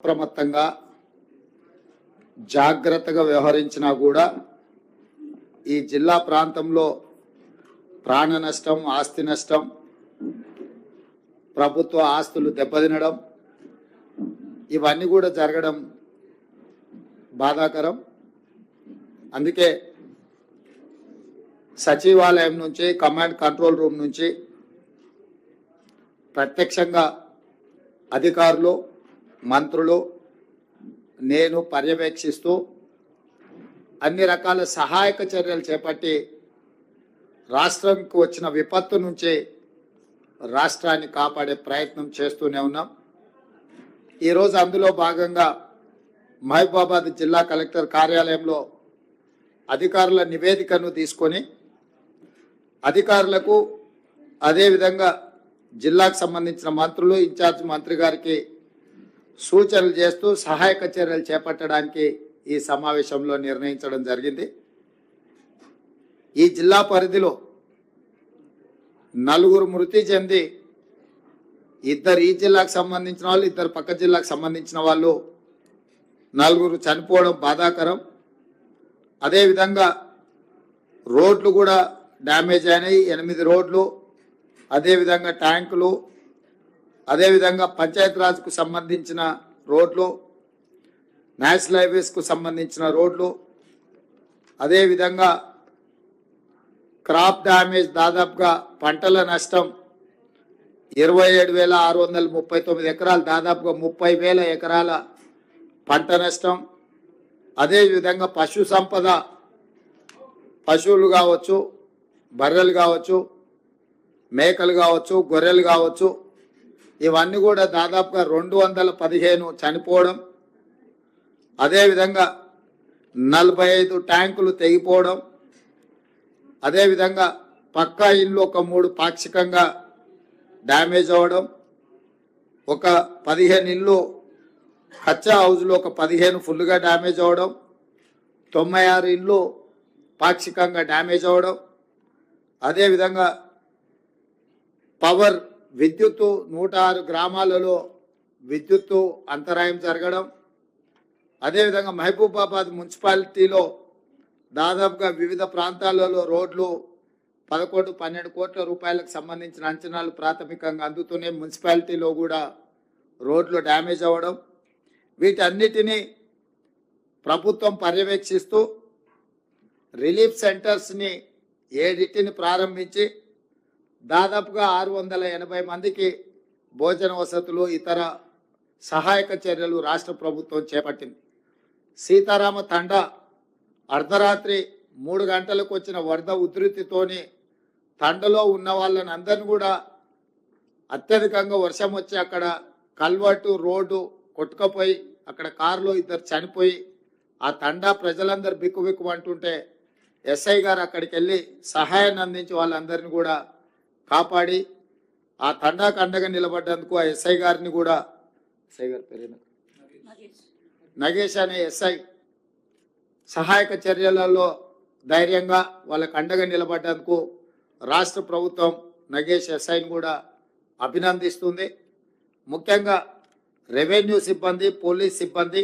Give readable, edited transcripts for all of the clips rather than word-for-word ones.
అప్రమత్తంగా జాగ్రత్తగా వ్యవహరించినా కూడా ఈ జిల్లా ప్రాంతంలో ప్రాణ నష్టం, ఆస్తి నష్టం, ప్రభుత్వ ఆస్తులు దెబ్బతినడం ఇవన్నీ కూడా జరగడం బాధాకరం. అందుకే సచివాలయం నుంచి, కమాండ్ కంట్రోల్ రూమ్ నుంచి ప్రత్యక్షంగా అధికారులు, మంత్రులు, నేను పర్యవేక్షిస్తూ అన్ని రకాల సహాయక చర్యలు చేపట్టి రాష్ట్రంకు వచ్చిన విపత్తు నుంచి రాష్ట్రాన్ని కాపాడే ప్రయత్నం చేస్తూనే ఉన్నాం. ఈరోజు అందులో భాగంగా మహబూబాబాద్ జిల్లా కలెక్టర్ కార్యాలయంలో అధికారుల నివేదికను తీసుకొని అధికారులకు, అదేవిధంగా జిల్లాకు సంబంధించిన మంత్రులు, ఇన్ఛార్జ్ మంత్రి గారికి సూచనలు చేస్తూ సహాయక చర్యలు చేపట్టడానికి ఈ సమావేశంలో నిర్ణయించడం జరిగింది. ఈ జిల్లా పరిధిలో 4 మృతి చెంది, 2 ఈ జిల్లాకు సంబంధించిన వాళ్ళు, 2 పక్క జిల్లాకు సంబంధించిన వాళ్ళు, 4 చనిపోవడం బాధాకరం. అదేవిధంగా రోడ్లు కూడా డ్యామేజ్ అయినాయి, 8 రోడ్లు, అదేవిధంగా ట్యాంకులు, అదేవిధంగా పంచాయతీరాజ్కు సంబంధించిన రోడ్లు, నేషనల్ హైవేస్కు సంబంధించిన రోడ్లు, అదేవిధంగా క్రాప్ డ్యామేజ్, దాదాపుగా పంటల నష్టం 27,639 ఎకరాలు, దాదాపుగా 30,000 ఎకరాల పంట నష్టం. అదేవిధంగా పశు సంపద, పశువులు కావచ్చు, బర్రెలు కావచ్చు, మేకలు కావచ్చు, గొర్రెలు కావచ్చు, ఇవన్నీ కూడా దాదాపుగా 215 చనిపోవడం, అదేవిధంగా 45 ట్యాంకులు తెగిపోవడం, అదేవిధంగా పక్కా ఇల్లు ఒక 3 పాక్షికంగా డ్యామేజ్ అవ్వడం, ఒక 15 ఇల్లు కచ్చా హౌజ్లో ఒక 15 ఫుల్గా డ్యామేజ్ అవ్వడం, 96 ఇల్లు పాక్షికంగా డ్యామేజ్ అవ్వడం, అదేవిధంగా పవర్ విద్యుత్తు 106 గ్రామాలలో విద్యుత్తు అంతరాయం జరగడం, అదేవిధంగా మహబూబాబాద్ మున్సిపాలిటీలో దాదాపుగా వివిధ ప్రాంతాలలో రోడ్లు 11-12 కోట్ల రూపాయలకు సంబంధించిన అంచనాలు ప్రాథమికంగా అందుతూనే మున్సిపాలిటీలో కూడా రోడ్లు డ్యామేజ్ అవ్వడం, వీటన్నిటినీ ప్రభుత్వం పర్యవేక్షిస్తూ రిలీఫ్ సెంటర్స్ని 7 ప్రారంభించి దాదాపుగా 680 మందికి భోజన వసతులు, ఇతర సహాయక చర్యలు రాష్ట్ర ప్రభుత్వం చేపట్టింది. సీతారామ తండా అర్ధరాత్రి 3 గంటలకు వచ్చిన వరద ఉధృతితోని తండలో ఉన్న వాళ్ళని అందరిని కూడా అత్యధికంగా వర్షం వచ్చి అక్కడ కల్వర్టు రోడ్డు కొట్టుకపోయి అక్కడ కారులో 2 చనిపోయి ఆ తండా ప్రజలందరూ బిక్కుబిక్కు అంటుంటే ఎస్ఐ గారు అక్కడికి వెళ్ళి సహాయాన్ని అందించి వాళ్ళందరినీ కూడా కాపాడి ఆ తండాకు అండగా నిలబడ్డందుకు ఆ ఎస్ఐ గారిని కూడా, ఎస్ఐ గారి పేరు నగేష్ అనే ఎస్ఐ సహాయక చర్యలలో ధైర్యంగా వాళ్ళకు అండగా నిలబడ్డందుకు రాష్ట్ర ప్రభుత్వం నగేష్ ఎస్ఐని కూడా అభినందిస్తుంది. ముఖ్యంగా రెవెన్యూ సిబ్బంది, పోలీస్ సిబ్బంది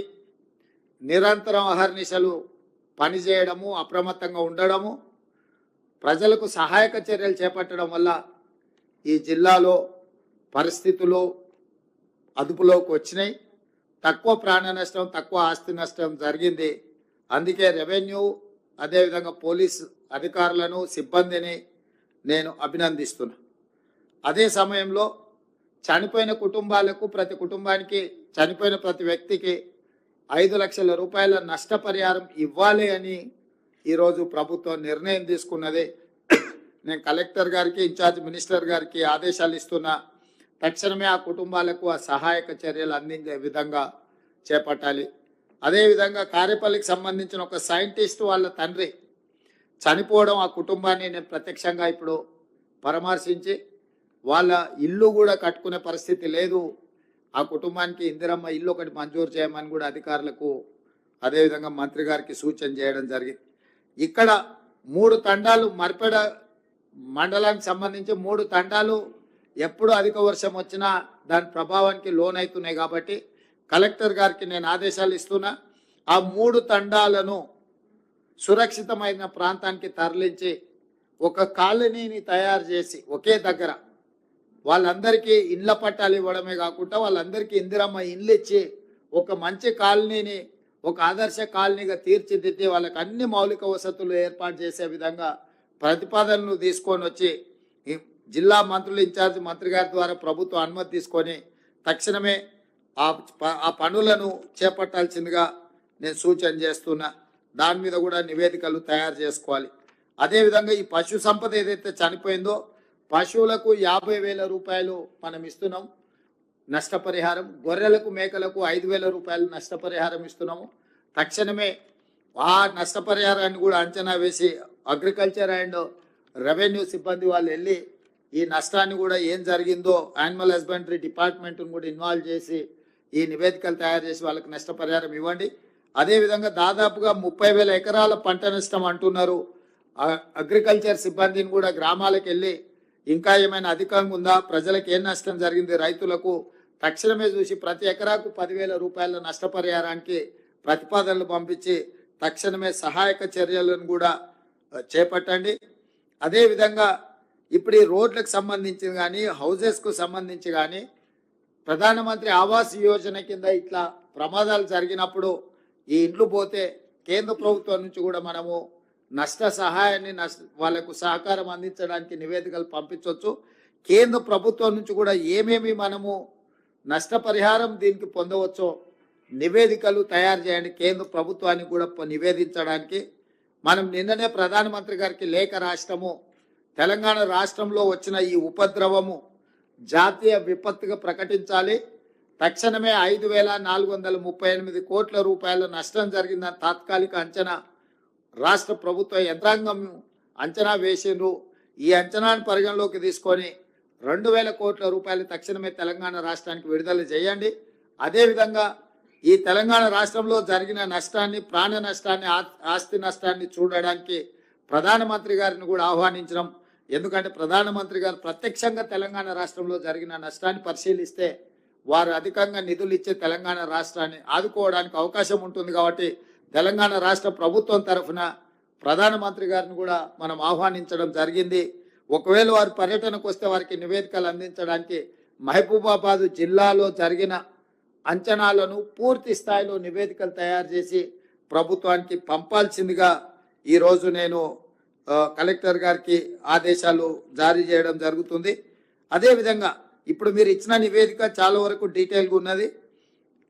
నిరంతరం అహర్నిశలు పనిచేయడము, అప్రమత్తంగా ఉండడము, ప్రజలకు సహాయక చర్యలు చేపట్టడం వల్ల ఈ జిల్లాలో పరిస్థితులు అదుపులోకి వచ్చినాయి. తక్కువ ప్రాణ నష్టం, తక్కువ ఆస్తి నష్టం జరిగింది. అందుకే రెవెన్యూ, అదేవిధంగా పోలీస్ అధికారులను, సిబ్బందిని నేను అభినందిస్తున్నా. అదే సమయంలో చనిపోయిన కుటుంబాలకు, ప్రతి కుటుంబానికి, చనిపోయిన ప్రతి వ్యక్తికి 5 లక్షల రూపాయల నష్టపరిహారం ఇవ్వాలి అని ఈరోజు ప్రభుత్వం నిర్ణయం తీసుకున్నది. నేను కలెక్టర్ గారికి, ఇన్ఛార్జ్ మినిస్టర్ గారికి ఆదేశాలు ఇస్తున్నా. తక్షణమే ఆ కుటుంబాలకు ఆ సహాయక చర్యలు అందించే విధంగా చేపట్టాలి. అదేవిధంగా కారేపల్లికి సంబంధించిన ఒక సైంటిస్ట్ వాళ్ళ తండ్రి చనిపోవడం, ఆ కుటుంబాన్ని నేను ప్రత్యక్షంగా ఇప్పుడు పరామర్శించి వాళ్ళ ఇల్లు కూడా కట్టుకునే పరిస్థితి లేదు, ఆ కుటుంబానికి ఇందిరమ్మ ఇల్లు ఒకటి మంజూరు చేయమని కూడా అధికారులకు, అదేవిధంగా మంత్రి గారికి సూచన చేయడం జరిగింది. ఇక్కడ 3 తండాలు, మర్పెడ మండలానికి సంబంధించి 3 తండాలు ఎప్పుడు అధిక వర్షం వచ్చినా దాని ప్రభావానికి లోనవుతున్నాయి. కాబట్టి కలెక్టర్ గారికి నేను ఆదేశాలు ఇస్తున్నా. ఆ 3 తండాలను సురక్షితమైన ప్రాంతానికి తరలించి ఒక కాలనీని తయారు చేసి ఒకే దగ్గర వాళ్ళందరికీ ఇండ్ల పట్టాలు ఇవ్వడమే కాకుండా వాళ్ళందరికీ ఇందిరమ్మ ఇండ్లు ఇచ్చి ఒక మంచి కాలనీని ఒక ఆదర్శ కాలనీగా తీర్చిదిద్ది వాళ్ళకి అన్ని మౌలిక వసతులు ఏర్పాటు చేసే విధంగా ప్రతిపాదనలు తీసుకొని వచ్చి ఈ జిల్లా మంత్రులు ఇన్ఛార్జ్ మంత్రి గారి ద్వారా ప్రభుత్వం అనుమతి తీసుకొని తక్షణమే ఆ పనులను చేపట్టాల్సిందిగా నేను సూచన చేస్తున్నా. దాని మీద కూడా నివేదికలు తయారు చేసుకోవాలి. అదేవిధంగా ఈ పశు సంపద ఏదైతే చనిపోయిందో పశువులకు 50,000 రూపాయలు మనం ఇస్తున్నాం నష్టపరిహారం, గొర్రెలకు మేకలకు 5,000 రూపాయలు నష్టపరిహారం ఇస్తున్నాము. తక్షణమే ఆ నష్టపరిహారాన్ని కూడా అంచనా వేసి అగ్రికల్చర్ అండ్ రెవెన్యూ సిబ్బంది వాళ్ళు వెళ్ళి ఈ నష్టాన్ని కూడా ఏం జరిగిందో యానిమల్ హస్బెండరీ డిపార్ట్మెంట్ను కూడా ఇన్వాల్వ్ చేసి ఈ నివేదికలు తయారు చేసి వాళ్ళకి నష్టపరిహారం ఇవ్వండి. అదేవిధంగా దాదాపుగా 30,000 ఎకరాల పంట నష్టం అంటున్నారు. అగ్రికల్చర్ సిబ్బందిని కూడా గ్రామాలకు వెళ్ళి ఇంకా ఏమైనా అధికంగా ఉందా, ప్రజలకు ఏం నష్టం జరిగింది, రైతులకు తక్షణమే చూసి ప్రతి ఎకరాకు 10,000 రూపాయల నష్టపరిహారానికి ప్రతిపాదనలు పంపించి తక్షణమే సహాయక చర్యలను కూడా చేపట్టండి. అదేవిధంగా ఇప్పుడు ఈ రోడ్లకు సంబంధించి కానీ హౌజెస్కు సంబంధించి కానీ ప్రధానమంత్రి ఆవాస్ యోజన కింద ఇట్లా ప్రమాదాలు జరిగినప్పుడు ఈ ఇండ్లు పోతే కేంద్ర ప్రభుత్వం నుంచి కూడా మనము నష్ట సహాయాన్ని వాళ్ళకు సహకారం అందించడానికి నివేదికలు పంపించవచ్చు. కేంద్ర ప్రభుత్వం నుంచి కూడా ఏమేమి మనము నష్టపరిహారం దీనికి పొందవచ్చో నివేదికలు తయారు చేయండి. కేంద్ర ప్రభుత్వానికి కూడా నివేదించడానికి మనం నిన్ననే ప్రధానమంత్రి గారికి లేఖ రాష్ట్రము తెలంగాణ రాష్ట్రంలో వచ్చిన ఈ ఉపద్రవము జాతీయ విపత్తుగా ప్రకటించాలి. తక్షణమే 5,438 కోట్ల రూపాయల నష్టం జరిగిందని తాత్కాలిక అంచనా రాష్ట్ర ప్రభుత్వ యంత్రాంగం అంచనా వేసిండ్రు. ఈ అంచనాను పరిగణలోకి తీసుకొని 2,000 కోట్ల రూపాయలు తక్షణమే తెలంగాణ రాష్ట్రానికి విడుదల చేయండి. అదేవిధంగా ఈ తెలంగాణ రాష్ట్రంలో జరిగిన నష్టాన్ని, ప్రాణ నష్టాన్ని, ఆస్తి నష్టాన్ని చూడడానికి ప్రధానమంత్రి గారిని కూడా ఆహ్వానించడం. ఎందుకంటే ప్రధానమంత్రి గారు ప్రత్యక్షంగా తెలంగాణ రాష్ట్రంలో జరిగిన నష్టాన్ని పరిశీలిస్తే వారు అధికంగా నిధులు ఇచ్చే తెలంగాణ రాష్ట్రాన్ని ఆదుకోవడానికి అవకాశం ఉంటుంది. కాబట్టి తెలంగాణ రాష్ట్ర ప్రభుత్వం తరఫున ప్రధానమంత్రి గారిని కూడా మనం ఆహ్వానించడం జరిగింది. ఒకవేళ వారు పర్యటనకు వస్తే వారికి నివేదికలు అందించడానికి మహబూబాబాద్ జిల్లాలో జరిగిన అంచనాలను పూర్తి స్థాయిలో నివేదికలు తయారు చేసి ప్రభుత్వానికి పంపాల్సిందిగా ఈరోజు నేను కలెక్టర్ గారికి ఆదేశాలు జారీ చేయడం జరుగుతుంది. అదేవిధంగా ఇప్పుడు మీరు ఇచ్చిన నివేదిక చాలా వరకు డీటెయిల్గా ఉన్నది.